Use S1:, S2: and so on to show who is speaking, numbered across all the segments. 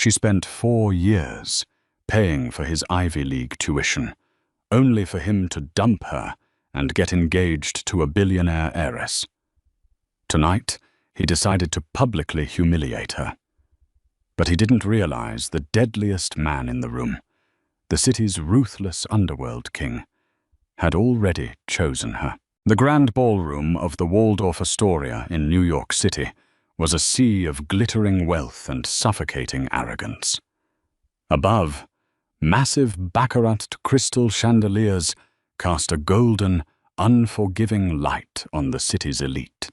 S1: She spent 4 years paying for his Ivy League tuition, only for him to dump her and get engaged to a billionaire heiress. Tonight, he decided to publicly humiliate her. But he didn't realize the deadliest man in the room, the city's ruthless underworld king, had already chosen her. The grand ballroom of the Waldorf Astoria in New York City was a sea of glittering wealth and suffocating arrogance. Above, massive baccarat crystal chandeliers cast a golden, unforgiving light on the city's elite.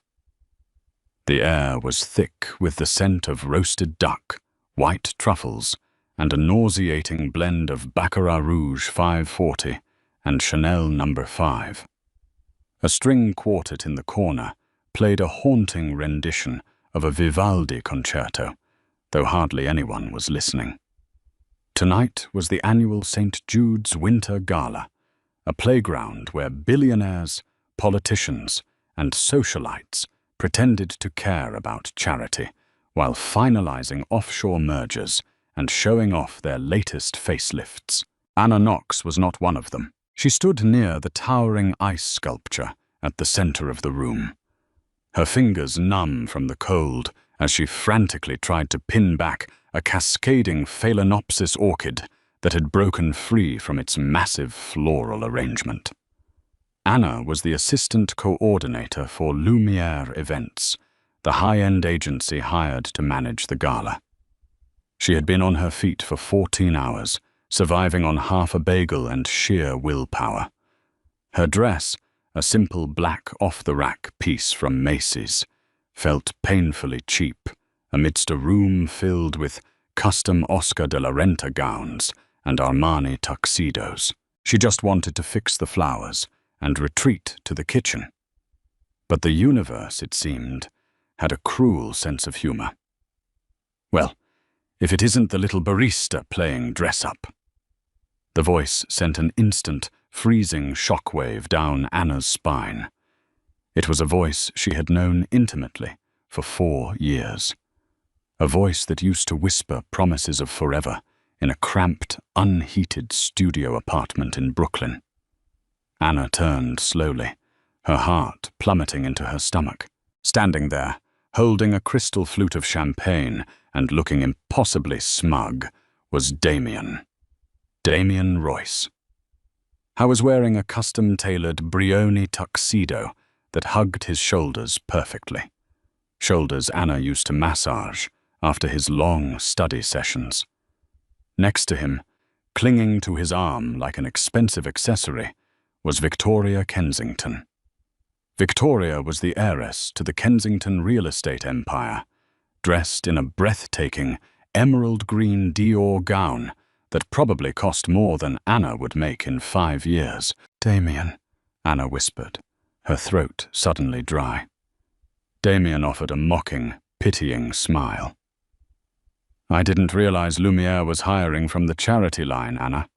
S1: The air was thick with the scent of roasted duck, white truffles, and a nauseating blend of Baccarat Rouge 540 and Chanel No. 5. A string quartet in the corner played a haunting rendition of a Vivaldi concerto, though hardly anyone was listening. Tonight was the annual St. Jude's Winter Gala, a playground where billionaires, politicians, and socialites pretended to care about charity while finalizing offshore mergers and showing off their latest facelifts. Anna Knox was not one of them. She stood near the towering ice sculpture at the center of the room, her fingers numb from the cold as she frantically tried to pin back a cascading Phalaenopsis orchid that had broken free from its massive floral arrangement. Anna was the assistant coordinator for Lumiere Events, the high-end agency hired to manage the gala. She had been on her feet for 14 hours, surviving on half a bagel and sheer willpower. Her dress, a simple black off-the-rack piece from Macy's, felt painfully cheap amidst a room filled with custom Oscar de la Renta gowns and Armani tuxedos. She just wanted to fix the flowers and retreat to the kitchen. But the universe, it seemed, had a cruel sense of humor. Well, if it isn't the little barista playing dress-up. The voice sent an instant, freezing shockwave down Anna's spine. It was a voice she had known intimately for 4 years. A voice that used to whisper promises of forever in a cramped, unheated studio apartment in Brooklyn. Anna turned slowly, her heart plummeting into her stomach. Standing there, holding a crystal flute of champagne and looking impossibly smug, was Damien Royce. I was wearing a custom-tailored Brioni tuxedo that hugged his shoulders perfectly. Shoulders Anna used to massage after his long study sessions. Next to him, clinging to his arm like an expensive accessory, was Victoria Kensington. Victoria was the heiress to the Kensington real estate empire, dressed in a breathtaking emerald green Dior gown that probably cost more than Anna would make in 5 years. "Damien," Anna whispered, her throat suddenly dry. Damien offered a mocking, pitying smile. "I didn't realize Lumiere was hiring from the charity line, Anna.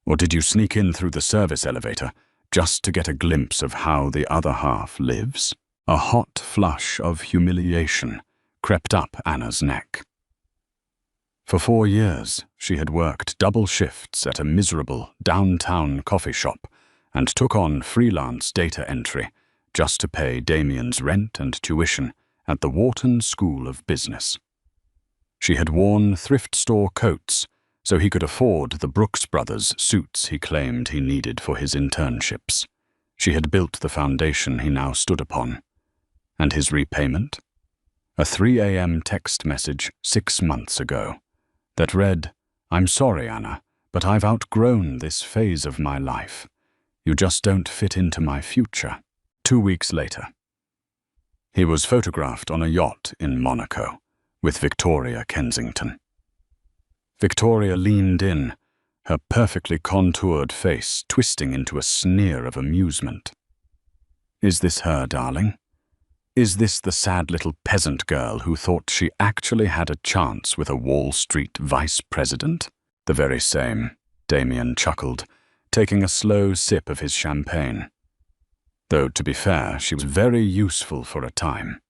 S1: Or did you sneak in through the service elevator just to get a glimpse of how the other half lives?" A hot flush of humiliation crept up Anna's neck. For 4 years, she had worked double shifts at a miserable downtown coffee shop and took on freelance data entry just to pay Damien's rent and tuition at the Wharton School of Business. She had worn thrift store coats so he could afford the Brooks Brothers suits he claimed he needed for his internships. She had built the foundation he now stood upon. And his repayment? A 3 a.m. text message 6 months ago that read, "I'm sorry, Anna, but I've outgrown this phase of my life. You just don't fit into my future." 2 weeks later, he was photographed on a yacht in Monaco with Victoria Kensington. Victoria leaned in, her perfectly contoured face twisting into a sneer of amusement. Is this her, darling? Is this the sad little peasant girl who thought she actually had a chance with a Wall Street vice president? The very same, Damien chuckled, taking a slow sip of his champagne. Though, to be fair, she was very useful for a time.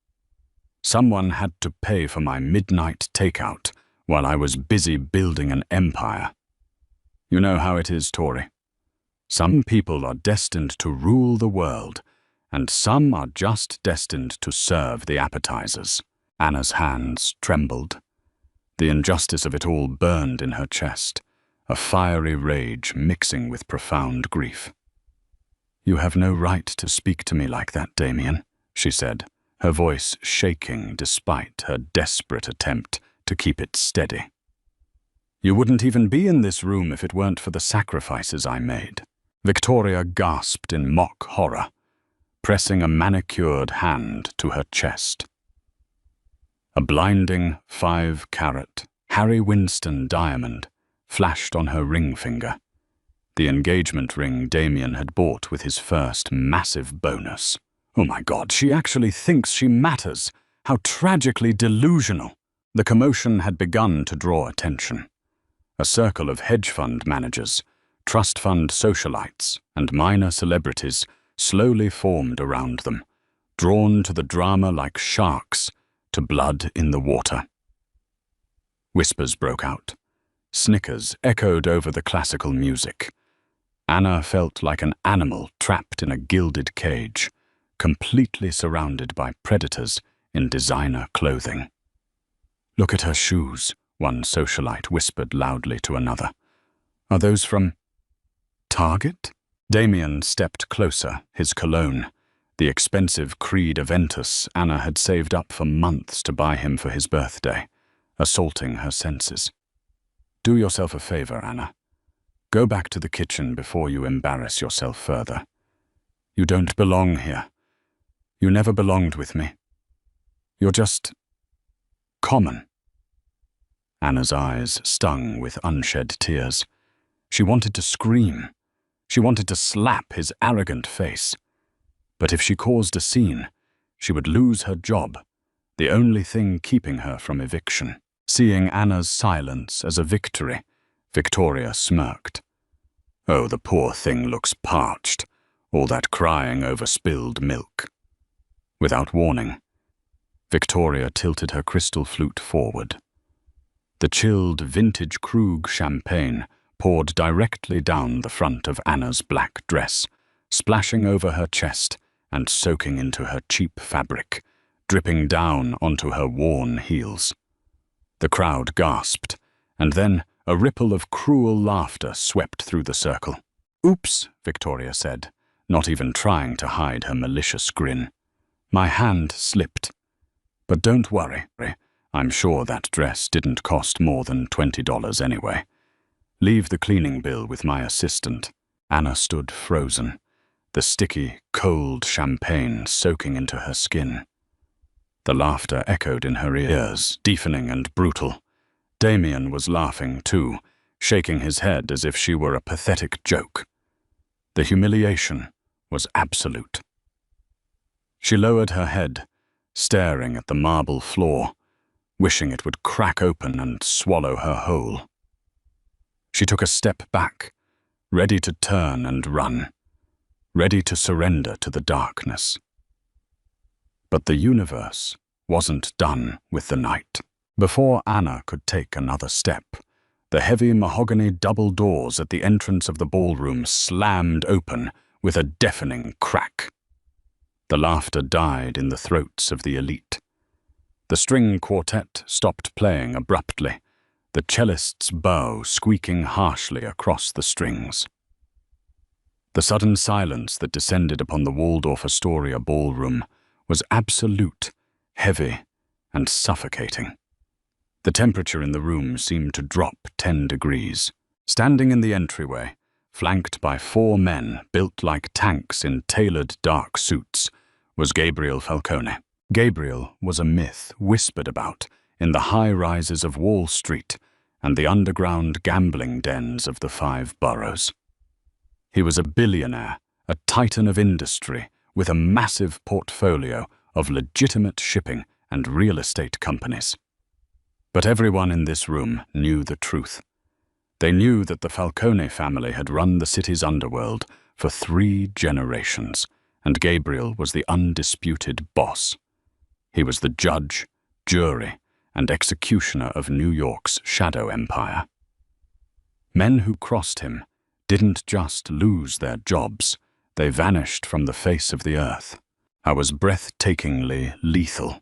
S1: Someone had to pay for my midnight takeout while I was busy building an empire. You know how it is, Tori. Some people are destined to rule the world, and some are just destined to serve the appetizers. Anna's hands trembled. The injustice of it all burned in her chest, a fiery rage mixing with profound grief. "You have no right to speak to me like that, Damien," she said, her voice shaking despite her desperate attempt to keep it steady. "You wouldn't even be in this room if it weren't for the sacrifices I made." Victoria gasped in mock horror, pressing a manicured hand to her chest. A blinding 5-carat Harry Winston diamond flashed on her ring finger, the engagement ring Damien had bought with his first massive bonus. Oh my God, she actually thinks she matters. How tragically delusional. The commotion had begun to draw attention. A circle of hedge fund managers, trust fund socialites, and minor celebrities slowly formed around them, drawn to the drama like sharks to blood in the water. Whispers broke out. Snickers echoed over the classical music. Anna felt like an animal trapped in a gilded cage, completely surrounded by predators in designer clothing. "Look at her shoes," one socialite whispered loudly to another. "Are those from Target?" Damien stepped closer, his cologne, the expensive Creed Aventus Anna had saved up for months to buy him for his birthday, assaulting her senses. "Do yourself a favor, Anna. Go back to the kitchen before you embarrass yourself further. You don't belong here. You never belonged with me. You're just common." Anna's eyes stung with unshed tears. She wanted to scream. She wanted to slap his arrogant face. But if she caused a scene, she would lose her job, the only thing keeping her from eviction. Seeing Anna's silence as a victory, Victoria smirked. "Oh, the poor thing looks parched, all that crying over spilled milk." Without warning, Victoria tilted her crystal flute forward. The chilled vintage Krug champagne poured directly down the front of Anna's black dress, splashing over her chest and soaking into her cheap fabric, dripping down onto her worn heels. The crowd gasped, and then a ripple of cruel laughter swept through the circle. "Oops," Victoria said, not even trying to hide her malicious grin. "My hand slipped. But don't worry, I'm sure that dress didn't cost more than $20 anyway. Leave the cleaning bill with my assistant." Anna stood frozen, the sticky, cold champagne soaking into her skin. The laughter echoed in her ears, deafening and brutal. Damien was laughing too, shaking his head as if she were a pathetic joke. The humiliation was absolute. She lowered her head, staring at the marble floor, wishing it would crack open and swallow her whole. She took a step back, ready to turn and run, ready to surrender to the darkness. But the universe wasn't done with the night. Before Anna could take another step, the heavy mahogany double doors at the entrance of the ballroom slammed open with a deafening crack. The laughter died in the throats of the elite. The string quartet stopped playing abruptly, the cellist's bow squeaking harshly across the strings. The sudden silence that descended upon the Waldorf Astoria ballroom was absolute, heavy, and suffocating. The temperature in the room seemed to drop 10 degrees. Standing in the entryway, flanked by 4 men built like tanks in tailored dark suits, was Gabriel Falcone. Gabriel was a myth whispered about in the high-rises of Wall Street and the underground gambling dens of the 5 boroughs. He was a billionaire, a titan of industry, with a massive portfolio of legitimate shipping and real estate companies. But everyone in this room knew the truth. They knew that the Falcone family had run the city's underworld for 3 generations, and Gabriel was the undisputed boss. He was the judge, jury, and executioner of New York's shadow empire. Men who crossed him didn't just lose their jobs, they vanished from the face of the earth. I was breathtakingly lethal.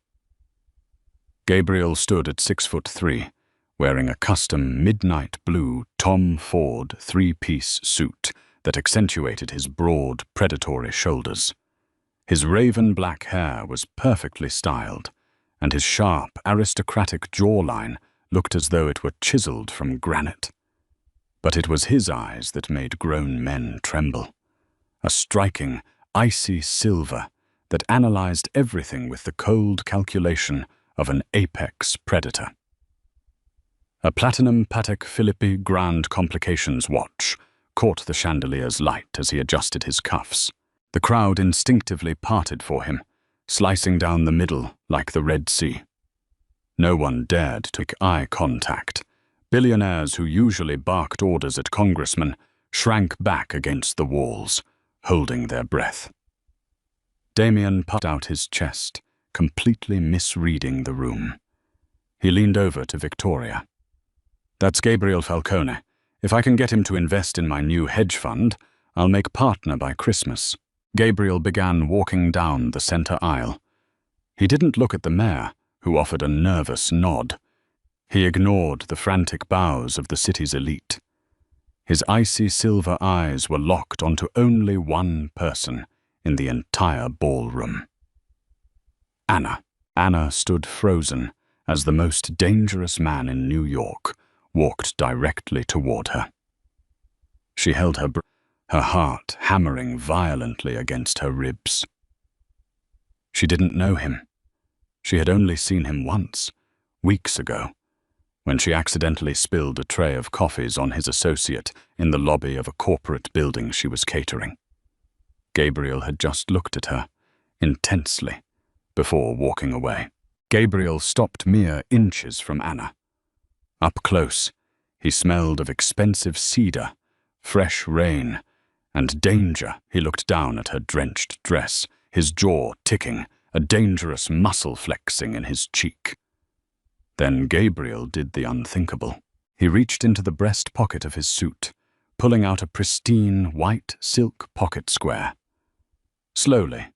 S1: Gabriel stood at 6'3", wearing a custom midnight blue Tom Ford three-piece suit that accentuated his broad, predatory shoulders. His raven black hair was perfectly styled, and his sharp, aristocratic jawline looked as though it were chiseled from granite. But it was his eyes that made grown men tremble. A striking, icy silver that analyzed everything with the cold calculation of an apex predator. A platinum Patek Philippe Grand Complications watch caught the chandelier's light as he adjusted his cuffs. The crowd instinctively parted for him, slicing down the middle like the Red Sea. No one dared to make eye contact. Billionaires who usually barked orders at congressmen shrank back against the walls, holding their breath. Damien puffed out his chest, completely misreading the room. He leaned over to Victoria. "That's Gabriel Falcone. If I can get him to invest in my new hedge fund, I'll make partner by Christmas." Gabriel began walking down the center aisle. He didn't look at the mayor, who offered a nervous nod. He ignored the frantic bows of the city's elite. His icy silver eyes were locked onto only one person in the entire ballroom. Anna. Anna stood frozen as the most dangerous man in New York walked directly toward her. She held her breath, her heart hammering violently against her ribs. She didn't know him. She had only seen him once, weeks ago, when she accidentally spilled a tray of coffees on his associate in the lobby of a corporate building she was catering. Gabriel had just looked at her, intensely, before walking away. Gabriel stopped mere inches from Anna. Up close, he smelled of expensive cedar, fresh rain, and danger. He looked down at her drenched dress, his jaw ticking, a dangerous muscle flexing in his cheek. Then Gabriel did the unthinkable. He reached into the breast pocket of his suit, pulling out a pristine white silk pocket square. Slowly,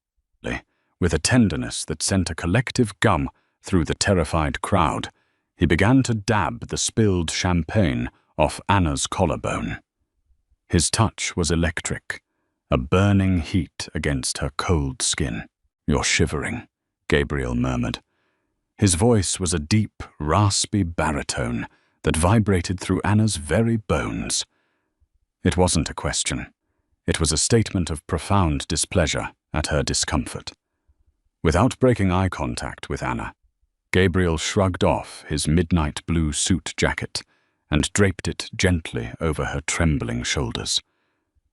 S1: with a tenderness that sent a collective gum through the terrified crowd, he began to dab the spilled champagne off Anna's collarbone. His touch was electric, a burning heat against her cold skin. "You're shivering," Gabriel murmured. His voice was a deep, raspy baritone that vibrated through Anna's very bones. It wasn't a question. It was a statement of profound displeasure at her discomfort. Without breaking eye contact with Anna, Gabriel shrugged off his midnight blue suit jacket and draped it gently over her trembling shoulders.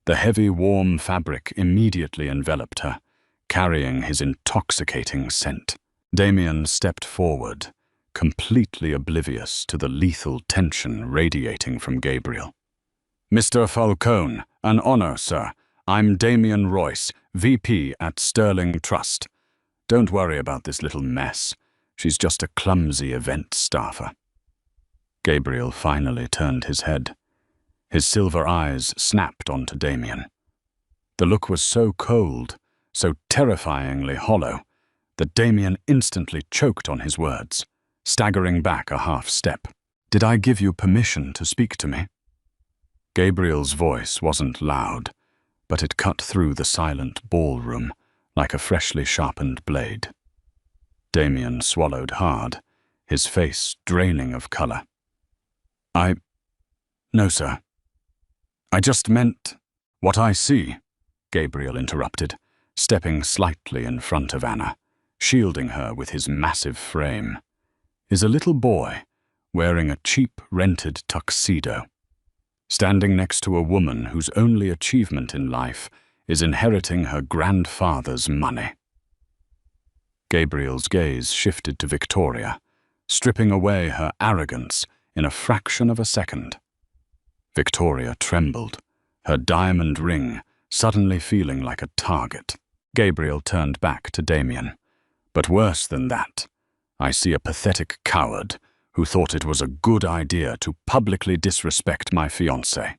S1: The heavy, warm fabric immediately enveloped her, carrying his intoxicating scent. Damien stepped forward, completely oblivious to the lethal tension radiating from Gabriel. "Mr. Falcone, an honor, sir. I'm Damien Royce, VP at Sterling Trust. Don't worry about this little mess. She's just a clumsy event staffer." Gabriel finally turned his head. His silver eyes snapped onto Damien. The look was so cold, so terrifyingly hollow, that Damien instantly choked on his words, staggering back a half step. "Did I give you permission to speak to me?" Gabriel's voice wasn't loud, but it cut through the silent ballroom like a freshly sharpened blade. Damien swallowed hard, his face draining of color. No, sir. I just meant what I see," Gabriel interrupted, stepping slightly in front of Anna, shielding her with his massive frame, "is a little boy wearing a cheap rented tuxedo, standing next to a woman whose only achievement in life is inheriting her grandfather's money." Gabriel's gaze shifted to Victoria, stripping away her arrogance in a fraction of a second. Victoria trembled, her diamond ring suddenly feeling like a target. Gabriel turned back to Damien. But worse than that, I see a pathetic coward who thought it was a good idea to publicly disrespect my fiancée."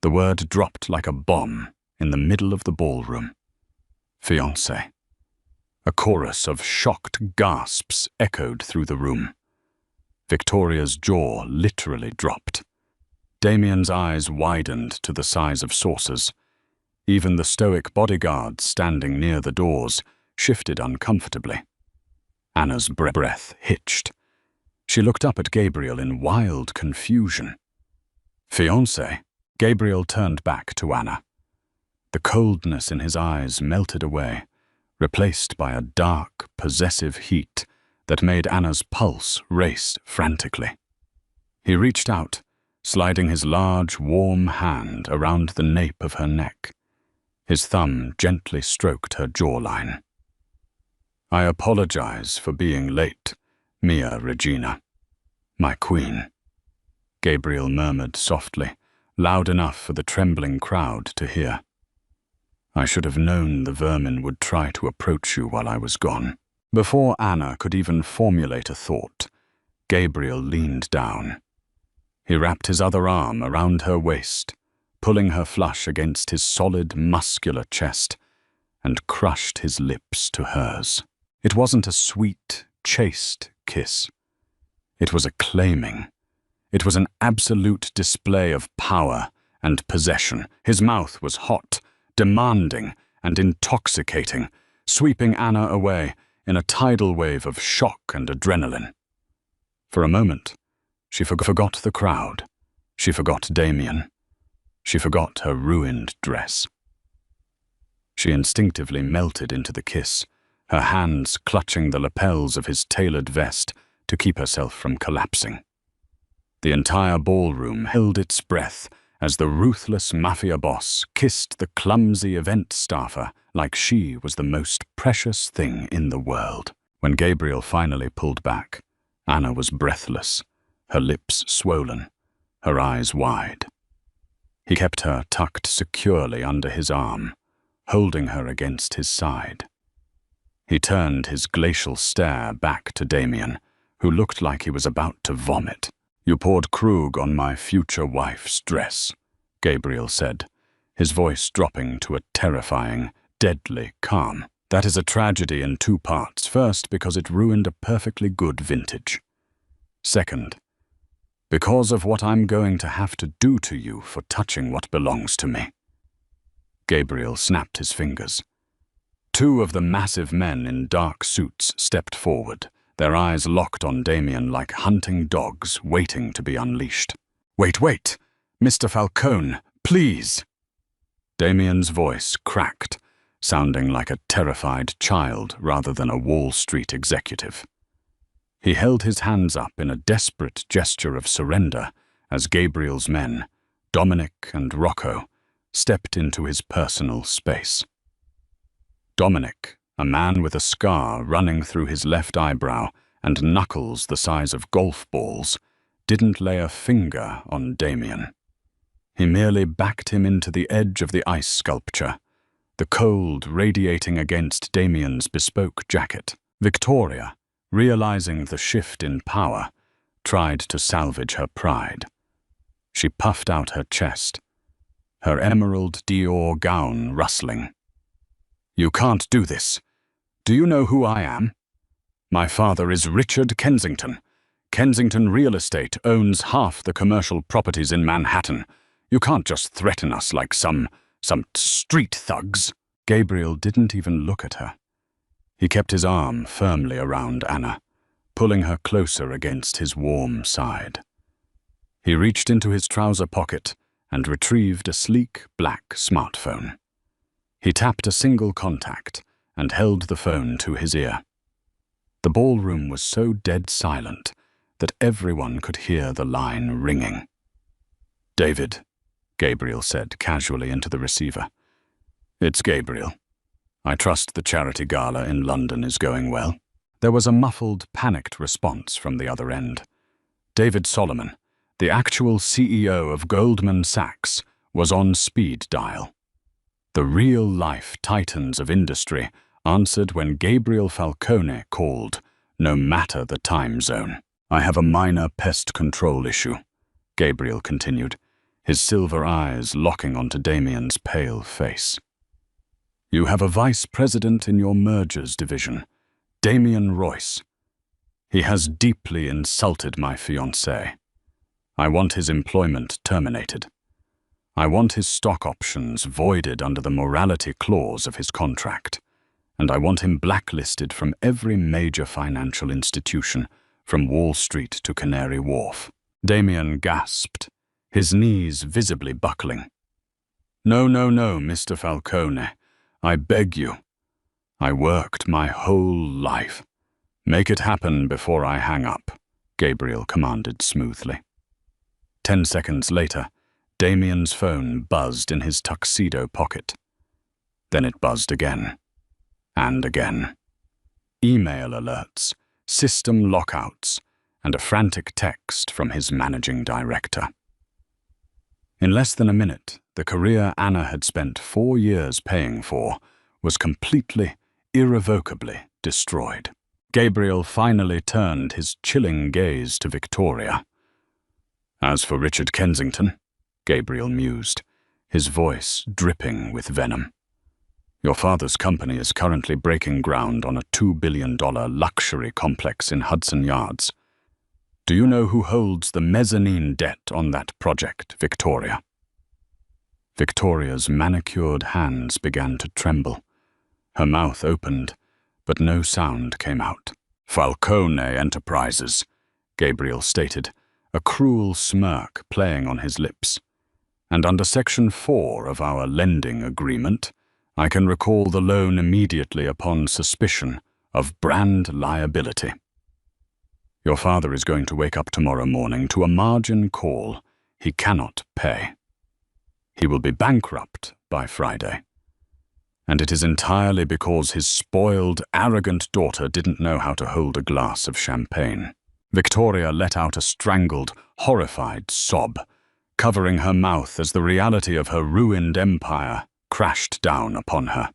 S1: The word dropped like a bomb in the middle of the ballroom. Fiancée. A chorus of shocked gasps echoed through the room. Victoria's jaw literally dropped. Damien's eyes widened to the size of saucers. Even the stoic bodyguards standing near the doors shifted uncomfortably. Anna's breath hitched. She looked up at Gabriel in wild confusion. "Fiancée?" Gabriel turned back to Anna. The coldness in his eyes melted away, replaced by a dark, possessive heat that made Anna's pulse race frantically. He reached out, sliding his large, warm hand around the nape of her neck. His thumb gently stroked her jawline. "I apologize for being late, Mia Regina. My queen," Gabriel murmured softly, loud enough for the trembling crowd to hear. "I should have known the vermin would try to approach you while I was gone." Before Anna could even formulate a thought, Gabriel leaned down. He wrapped his other arm around her waist, pulling her flush against his solid, muscular chest, and crushed his lips to hers. It wasn't a sweet, chaste kiss. It was a claiming. It was an absolute display of power and possession. His mouth was hot, demanding, and intoxicating, sweeping Anna away in a tidal wave of shock and adrenaline. For a moment, she forgot the crowd. She forgot Damien. She forgot her ruined dress. She instinctively melted into the kiss, her hands clutching the lapels of his tailored vest to keep herself from collapsing. The entire ballroom held its breath as the ruthless Mafia Boss kissed the clumsy event staffer like she was the most precious thing in the world. When Gabriel finally pulled back, Anna was breathless, her lips swollen, her eyes wide. He kept her tucked securely under his arm, holding her against his side. He turned his glacial stare back to Damien, who looked like he was about to vomit. "You poured Krug on my future wife's dress," Gabriel said, his voice dropping to a terrifying, deadly calm. "That is a tragedy in two parts. First, because it ruined a perfectly good vintage. Second, because of what I'm going to have to do to you for touching what belongs to me." Gabriel snapped his fingers. Two of the massive men in dark suits stepped forward, their eyes locked on Damien like hunting dogs waiting to be unleashed. Wait, Mr. Falcone, please!" Damien's voice cracked, sounding like a terrified child rather than a Wall Street executive. He held his hands up in a desperate gesture of surrender as Gabriel's men, Dominic and Rocco, stepped into his personal space. Dominic, a man with a scar running through his left eyebrow and knuckles the size of golf balls, didn't lay a finger on Damien. He merely backed him into the edge of the ice sculpture, the cold radiating against Damien's bespoke jacket. Victoria, realizing the shift in power, tried to salvage her pride. She puffed out her chest, her emerald Dior gown rustling. "You can't do this. Do you know who I am? My father is Richard Kensington. Kensington Real Estate owns half the commercial properties in Manhattan. You can't just threaten us like some street thugs." Gabriel didn't even look at her. He kept his arm firmly around Anna, pulling her closer against his warm side. He reached into his trouser pocket and retrieved a sleek black smartphone. He tapped a single contact and held the phone to his ear. The ballroom was so dead silent that everyone could hear the line ringing. "David," Gabriel said casually into the receiver. "It's Gabriel. I trust the charity gala in London is going well." There was a muffled, panicked response from the other end. David Solomon, the actual CEO of Goldman Sachs, was on speed dial. The real-life titans of industry answered when Gabriel Falcone called, no matter the time zone. I have a minor pest control issue, Gabriel continued, his silver eyes locking onto Damien's pale face. You have a vice president in your mergers division, Damien Royce. He has deeply insulted my fiancée. I want his employment terminated. I want his stock options voided under the morality clause of his contract, and I want him blacklisted from every major financial institution, from Wall Street to Canary Wharf. Damien gasped, his knees visibly buckling. No, Mr. Falcone. I beg you. I worked my whole life. Make it happen before I hang up, Gabriel commanded smoothly. 10 seconds later, Damien's phone buzzed in his tuxedo pocket. Then it buzzed again. And again. Email alerts, system lockouts, and a frantic text from his managing director. In less than a minute, the career Anna had spent 4 years paying for was completely, irrevocably destroyed. Gabriel finally turned his chilling gaze to Victoria. As for Richard Kensington, Gabriel mused, his voice dripping with venom. Your father's company is currently breaking ground on a $2 billion luxury complex in Hudson Yards. Do you know who holds the mezzanine debt on that project, Victoria? Victoria's manicured hands began to tremble. Her mouth opened, but no sound came out. Falcone Enterprises, Gabriel stated, a cruel smirk playing on his lips. And under Section 4 of our lending agreement, I can recall the loan immediately upon suspicion of brand liability. Your father is going to wake up tomorrow morning to a margin call he cannot pay. He will be bankrupt by Friday. And it is entirely because his spoiled, arrogant daughter didn't know how to hold a glass of champagne. Victoria let out a strangled, horrified sob, covering her mouth as the reality of her ruined empire crashed down upon her.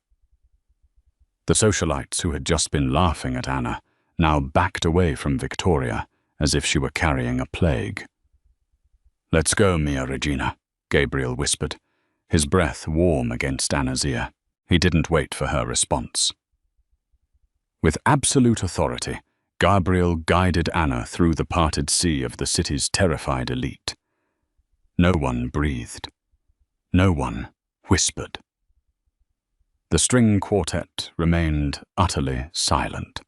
S1: The socialites who had just been laughing at Anna now backed away from Victoria as if she were carrying a plague. Let's go, Mia Regina, Gabriel whispered, his breath warm against Anna's ear. He didn't wait for her response. With absolute authority, Gabriel guided Anna through the parted sea of the city's terrified elite. No one breathed. No one whispered. The string quartet remained utterly silent.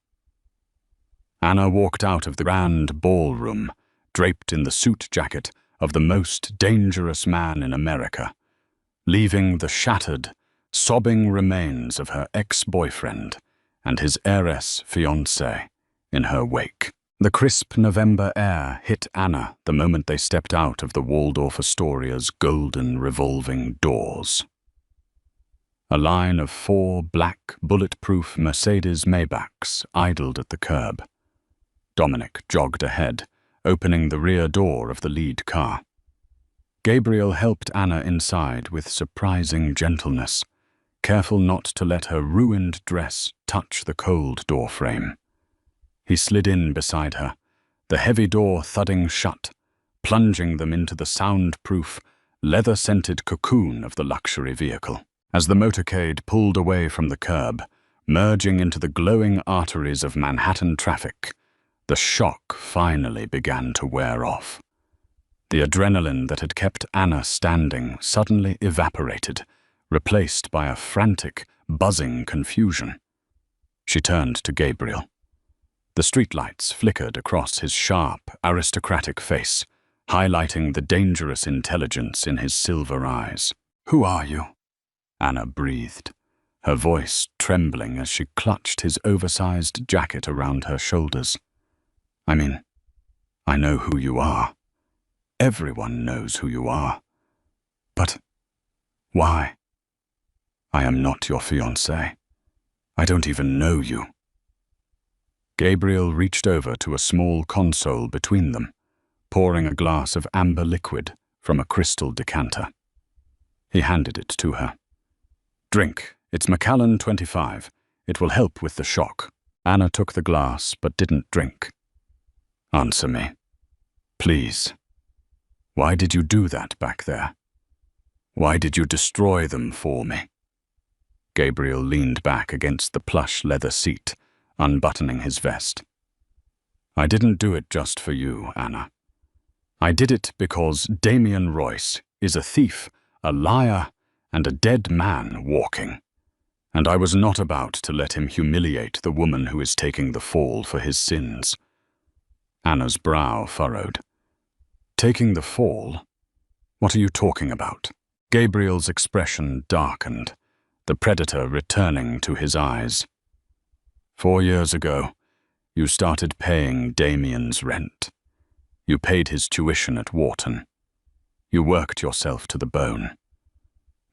S1: Anna walked out of the grand ballroom, draped in the suit jacket of the most dangerous man in America, leaving the shattered, sobbing remains of her ex-boyfriend and his heiress fiancée in her wake. The crisp November air hit Anna the moment they stepped out of the Waldorf Astoria's golden revolving doors. A line of 4 black, bulletproof Mercedes Maybachs idled at the curb. Dominic jogged ahead, opening the rear door of the lead car. Gabriel helped Anna inside with surprising gentleness, careful not to let her ruined dress touch the cold door frame. He slid in beside her, the heavy door thudding shut, plunging them into the soundproof, leather-scented cocoon of the luxury vehicle. As the motorcade pulled away from the curb, merging into the glowing arteries of Manhattan traffic, the shock finally began to wear off. The adrenaline that had kept Anna standing suddenly evaporated, replaced by a frantic, buzzing confusion. She turned to Gabriel. The streetlights flickered across his sharp, aristocratic face, highlighting the dangerous intelligence in his silver eyes. "Who are you?" Anna breathed, her voice trembling as she clutched his oversized jacket around her shoulders. I know who you are. Everyone knows who you are. But why? I am not your fiancé. I don't even know you. Gabriel reached over to a small console between them, pouring a glass of amber liquid from a crystal decanter. He handed it to her. "Drink. It's Macallan 25. It will help with the shock." Anna took the glass but didn't drink. Answer me. Please. Why did you do that back there? Why did you destroy them for me? Gabriel leaned back against the plush leather seat, unbuttoning his vest. I didn't do it just for you, Anna. I did it because Damien Royce is a thief, a liar, and a dead man walking. And I was not about to let him humiliate the woman who is taking the fall for his sins. Anna's brow furrowed. Taking the fall? What are you talking about? Gabriel's expression darkened, the predator returning to his eyes. 4 years ago, you started paying Damien's rent. You paid his tuition at Wharton. You worked yourself to the bone.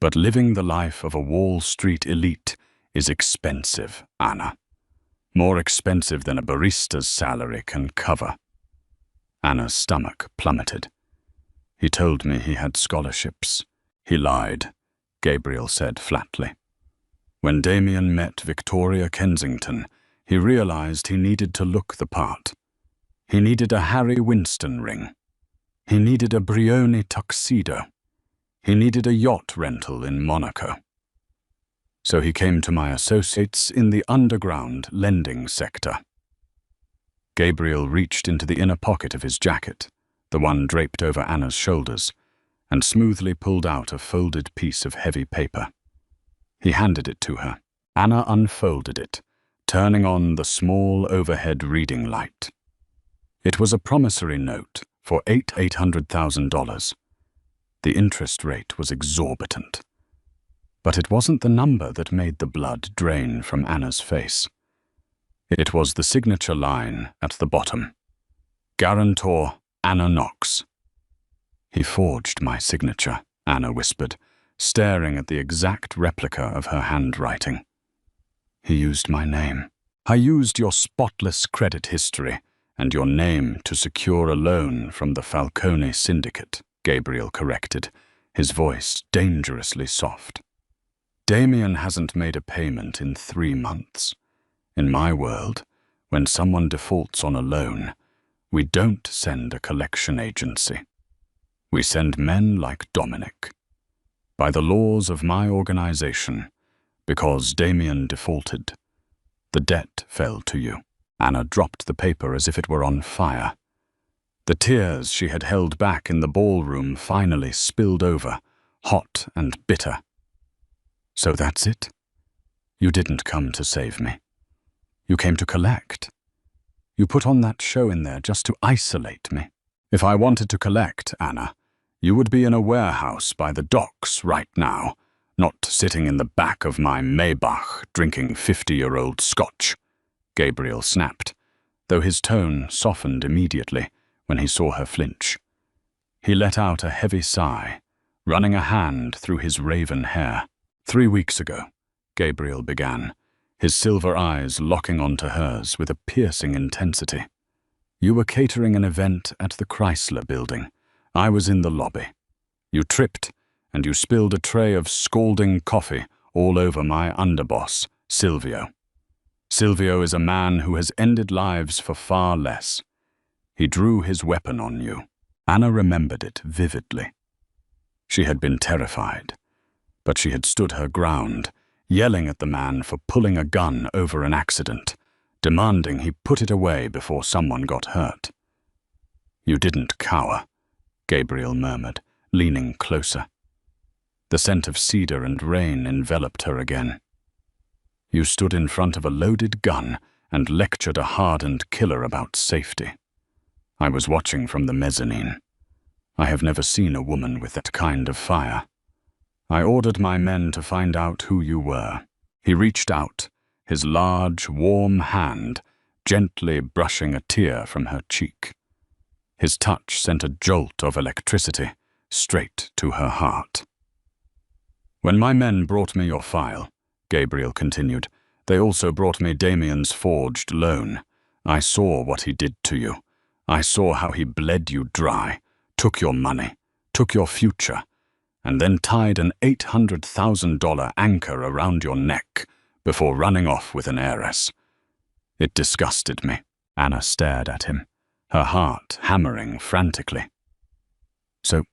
S1: But living the life of a Wall Street elite is expensive, Anna. More expensive than a barista's salary can cover. Anna's stomach plummeted. He told me he had scholarships. He lied, Gabriel said flatly. When Damien met Victoria Kensington, he realized he needed to look the part. He needed a Harry Winston ring. He needed a Brioni tuxedo. He needed a yacht rental in Monaco. So he came to my associates in the underground lending sector. Gabriel reached into the inner pocket of his jacket, the one draped over Anna's shoulders, and smoothly pulled out a folded piece of heavy paper. He handed it to her. Anna unfolded it, turning on the small overhead reading light. It was a promissory note for $800,000. The interest rate was exorbitant. But it wasn't the number that made the blood drain from Anna's face. It was the signature line at the bottom. Guarantor Anna Knox. He forged my signature, Anna whispered, staring at the exact replica of her handwriting. He used my name. I used your spotless credit history and your name to secure a loan from the Falcone syndicate, Gabriel corrected, his voice dangerously soft. Damien hasn't made a payment in 3 months. In my world, when someone defaults on a loan, we don't send a collection agency. We send men like Dominic. By the laws of my organization, because Damien defaulted, the debt fell to you. Anna dropped the paper as if it were on fire. The tears she had held back in the ballroom finally spilled over, hot and bitter. So that's it? You didn't come to save me. You came to collect. You put on that show in there just to isolate me. If I wanted to collect, Anna, you would be in a warehouse by the docks right now, not sitting in the back of my Maybach drinking 50-year-old scotch, Gabriel snapped, though his tone softened immediately when he saw her flinch. He let out a heavy sigh, running a hand through his raven hair. 3 weeks ago, Gabriel began, his silver eyes locking onto hers with a piercing intensity. You were catering an event at the Chrysler Building. I was in the lobby. You tripped, and you spilled a tray of scalding coffee all over my underboss, Silvio. Silvio is a man who has ended lives for far less. He drew his weapon on you. Anna remembered it vividly. She had been terrified, but she had stood her ground, yelling at the man for pulling a gun over an accident, demanding he put it away before someone got hurt. You didn't cower, Gabriel murmured, leaning closer. The scent of cedar and rain enveloped her again. You stood in front of a loaded gun and lectured a hardened killer about safety. I was watching from the mezzanine. I have never seen a woman with that kind of fire. I ordered my men to find out who you were. He reached out, his large, warm hand gently brushing a tear from her cheek. His touch sent a jolt of electricity straight to her heart. When my men brought me your file, Gabriel continued, they also brought me Damien's forged loan. I saw what he did to you. I saw how he bled you dry, took your money, took your future, and then tied an $800,000 anchor around your neck before running off with an heiress. It disgusted me. Anna stared at him, her heart hammering frantically. So,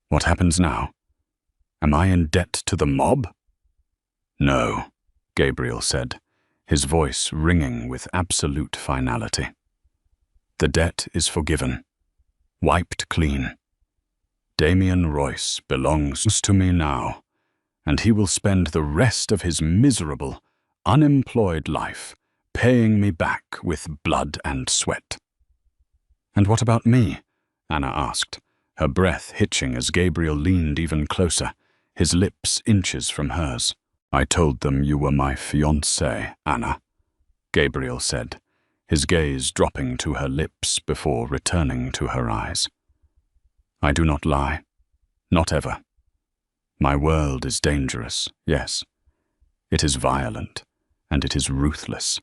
S1: what happens now? Am I in debt to the mob? No, Gabriel said, his voice ringing with absolute finality. The debt is forgiven, wiped clean. Damien Royce belongs to me now, and he will spend the rest of his miserable, unemployed life paying me back with blood and sweat. And what about me? Anna asked, her breath hitching as Gabriel leaned even closer, his lips inches from hers. I told them you were my fiancée, Anna, Gabriel said, his gaze dropping to her lips before returning to her eyes. I do not lie, not ever. My world is dangerous, yes. It is violent, and it is ruthless.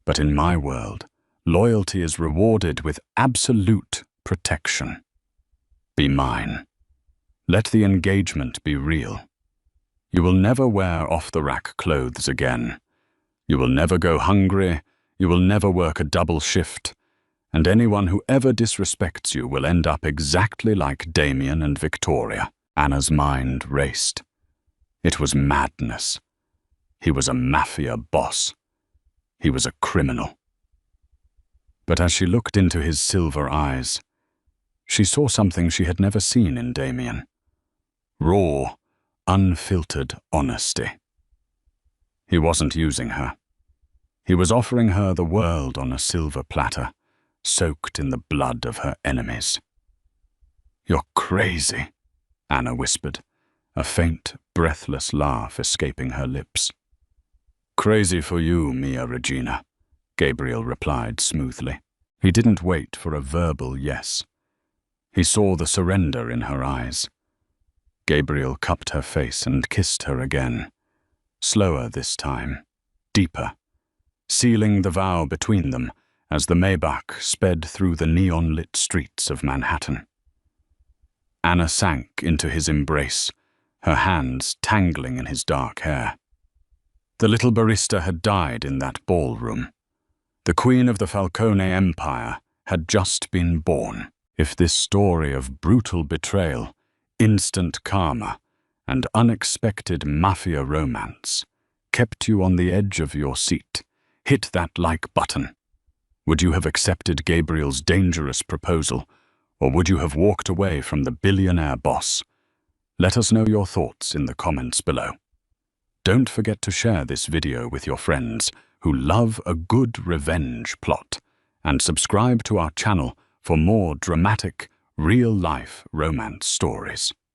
S1: But in my world, loyalty is rewarded with absolute protection. Be mine. Let the engagement be real. You will never wear off-the-rack clothes again. You will never go hungry. You will never work a double shift. And anyone who ever disrespects you will end up exactly like Damien and Victoria. Anna's mind raced. It was madness. He was a mafia boss. He was a criminal. But as she looked into his silver eyes, she saw something she had never seen in Damien. Raw, unfiltered honesty. He wasn't using her. He was offering her the world on a silver platter, soaked in the blood of her enemies. You're crazy, Anna whispered, a faint, breathless laugh escaping her lips. Crazy for you, Mia Regina, Gabriel replied smoothly. He didn't wait for a verbal yes. He saw the surrender in her eyes. Gabriel cupped her face and kissed her again, slower this time, deeper, sealing the vow between them as the Maybach sped through the neon-lit streets of Manhattan. Anna sank into his embrace, her hands tangling in his dark hair. The little barista had died in that ballroom. The queen of the Falcone Empire had just been born. If this story of brutal betrayal, instant karma, and unexpected mafia romance kept you on the edge of your seat, hit that like button. Would you have accepted Gabriel's dangerous proposal, or would you have walked away from the billionaire boss? Let us know your thoughts in the comments below. Don't forget to share this video with your friends who love a good revenge plot, and subscribe to our channel for more dramatic, real-life romance stories.